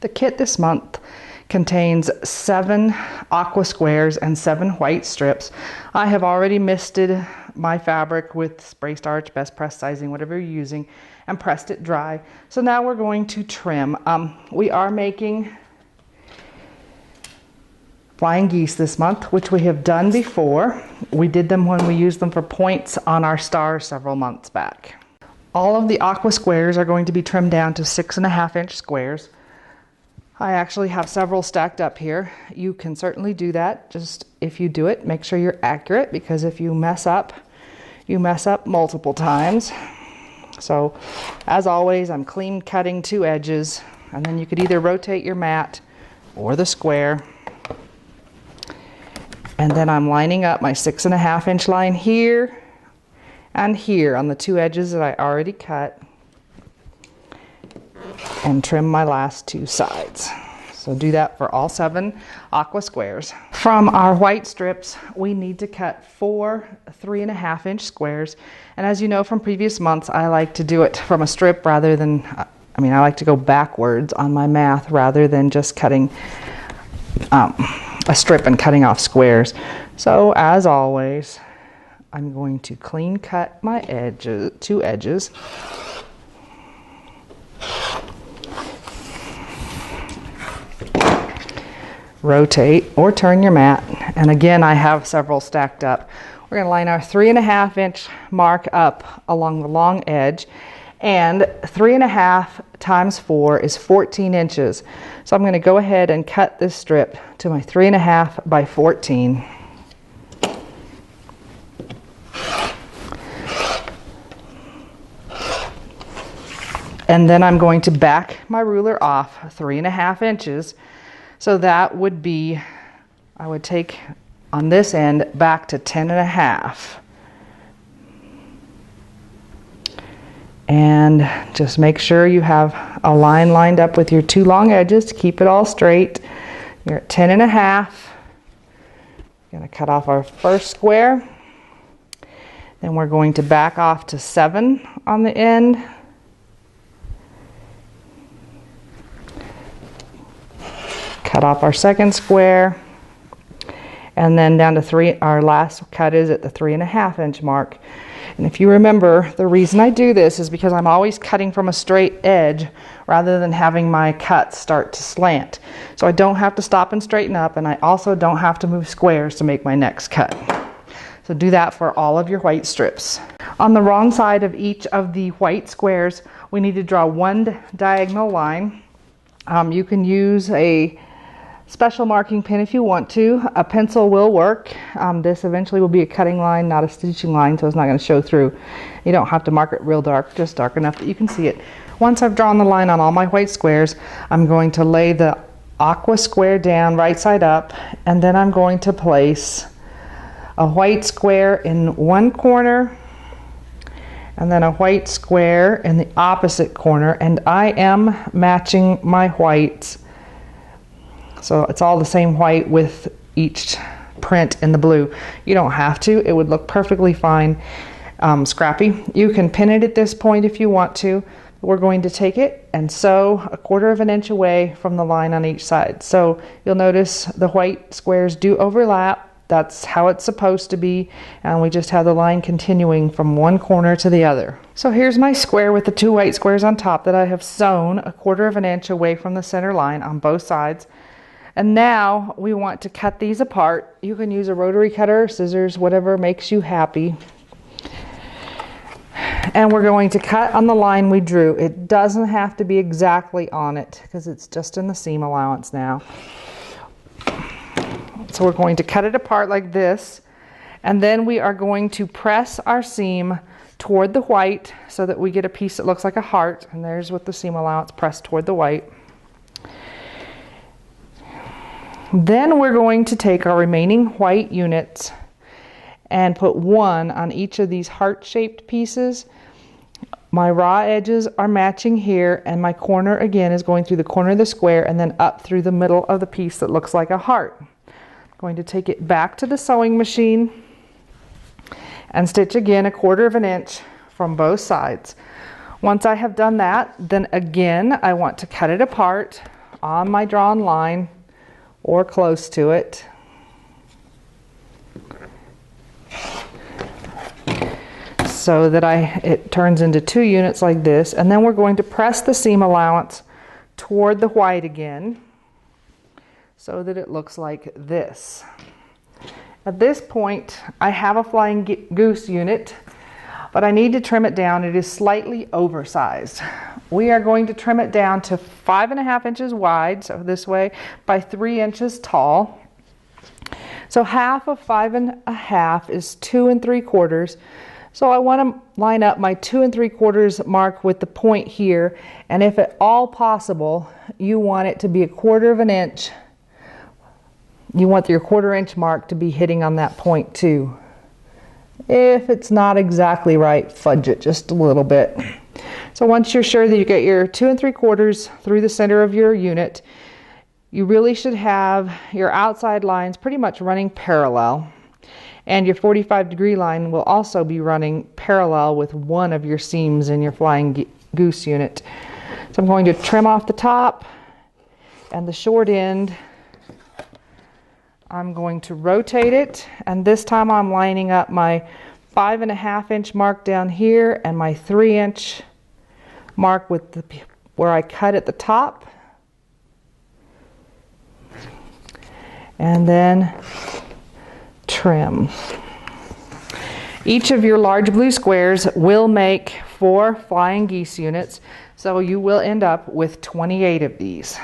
The kit this month contains 7 aqua squares and 7 white strips. I have already misted my fabric with spray starch, best press sizing, whatever you're using, and pressed it dry. So now we're going to trim. We are making flying geese this month, which we have done before. We did them when we used them for points on our stars several months back. All of the aqua squares are going to be trimmed down to 6.5-inch squares. I actually have several stacked up here. You can certainly do that. Just if you do it, make sure you're accurate, because if you mess up multiple times. So as always, I'm clean cutting 2 edges, and then you could either rotate your mat or the square. And then I'm lining up my 6.5-inch line here and here on the 2 edges that I already cut, and trim my last 2 sides. So do that for all 7 aqua squares. From our white strips, we need to cut 4 3.5-inch squares. And as you know from previous months, I like to do it from a strip rather than, I like to go backwards on my math rather than just cutting a strip and cutting off squares. So as always, I'm going to clean cut my edges, 2 edges. Rotate or turn your mat, and again I have several stacked up. We're going to line our 3.5-inch mark up along the long edge, and 3.5 times 4 is 14 inches. So I'm going to go ahead and cut this strip to my 3.5 by 14. And then I'm going to back my ruler off 3.5 inches. So that would be, I would take on this end back to 10.5. And just make sure you have a line lined up with your 2 long edges to keep it all straight. You're at 10.5. Going to cut off our first square. Then we're going to back off to 7 on the end. Cut off our second square, and then down to 3. Our last cut is at the 3.5-inch mark. And if you remember, the reason I do this is because I'm always cutting from a straight edge rather than having my cuts start to slant. So I don't have to stop and straighten up, and I also don't have to move squares to make my next cut. So do that for all of your white strips. On the wrong side of each of the white squares, we need to draw 1 diagonal line. You can use a special marking pen if you want to. A pencil will work. This eventually will be a cutting line, not a stitching line, so it's not going to show through. You don't have to mark it real dark, just dark enough that you can see it. Once I've drawn the line on all my white squares, I'm going to lay the aqua square down right side up, and then I'm going to place a white square in one corner and then a white square in the opposite corner, and I am matching my whites. So it's all the same white with each print in the blue. You don't have to. It would look perfectly fine, scrappy. You can pin it at this point if you want to. We're going to take it and sew 1/4 inch away from the line on each side. So you'll notice the white squares do overlap. That's how it's supposed to be, and we just have the line continuing from one corner to the other. So here's my square with the 2 white squares on top that I have sewn 1/4 inch away from the center line on both sides. And now we want to cut these apart. You can use a rotary cutter, scissors, whatever makes you happy. And we're going to cut on the line we drew. It doesn't have to be exactly on it because it's just in the seam allowance now. So we're going to cut it apart like this, and then we are going to press our seam toward the white so that we get a piece that looks like a heart, and there's with the seam allowance pressed toward the white. Then we're going to take our remaining white units and put 1 on each of these heart-shaped pieces. My raw edges are matching here, and my corner again is going through the corner of the square and then up through the middle of the piece that looks like a heart. I'm going to take it back to the sewing machine and stitch again 1/4 inch from both sides. Once I have done that, then again I want to cut it apart on my drawn line or close to it. So that it turns into 2 units like this, and then we're going to press the seam allowance toward the white again so that it looks like this. At this point, I have a flying goose unit, but I need to trim it down. It is slightly oversized. We are going to trim it down to 5.5 inches wide, so this way, by 3 inches tall. So half of 5.5 is 2 3/4. So I want to line up my 2 3/4 mark with the point here, and if at all possible, you want it to be 1/4 inch. You want your 1/4 inch mark to be hitting on that point too. If it's not exactly right, fudge it just a little bit. So once you're sure that you get your 2 3/4 through the center of your unit, you really should have your outside lines pretty much running parallel. And your 45-degree line will also be running parallel with one of your seams in your flying goose unit. So I'm going to trim off the top and the short end. I'm going to rotate it, and this time I'm lining up my 5.5 inch mark down here and my 3 inch mark with where I cut at the top. And then trim. Each of your large blue squares will make 4 flying geese units, so you will end up with 28 of these.